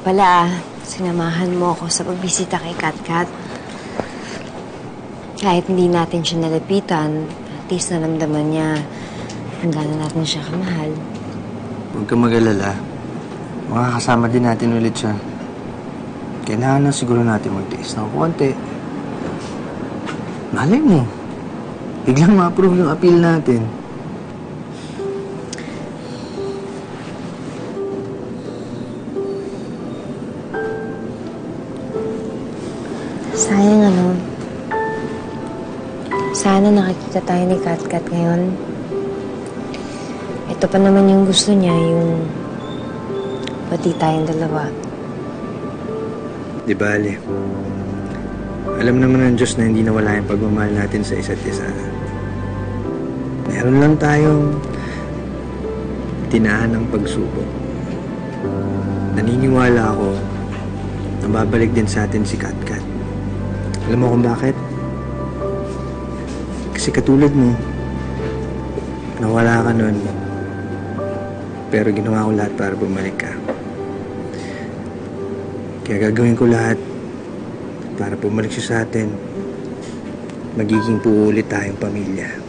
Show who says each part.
Speaker 1: pala, sinamahan mo ako sa pagbisita kay Katkat. Kahit hindi natin siya nalapitan, at least naramdaman niya kung gano'n natin siya kamahal.
Speaker 2: Huwag kang mag-alala. Makakasama din natin ulit siya. Kailangan na siguro natin magtiis ng konti. Malay mo, biglang ma-approve yung appeal natin.
Speaker 1: Sayang sana nakikita tayo ni Katkat ngayon. Ito pa naman yung gusto niya, yung pati tayong dalawa.
Speaker 2: Di bale. Alam naman ng Diyos na hindi nawala yung pagmamahal natin sa isa't isa. Meron lang tayong tinaan ng pagsubok. Naniniwala ako na babalik din sa atin si Katkat. Alam mo kung bakit? Kasi katulad mo, nawala ka nun, pero ginawa ko lahat para bumalik ka. Kaya gagawin ko lahat para bumalik siya sa atin. Magiging puulit tayong pamilya.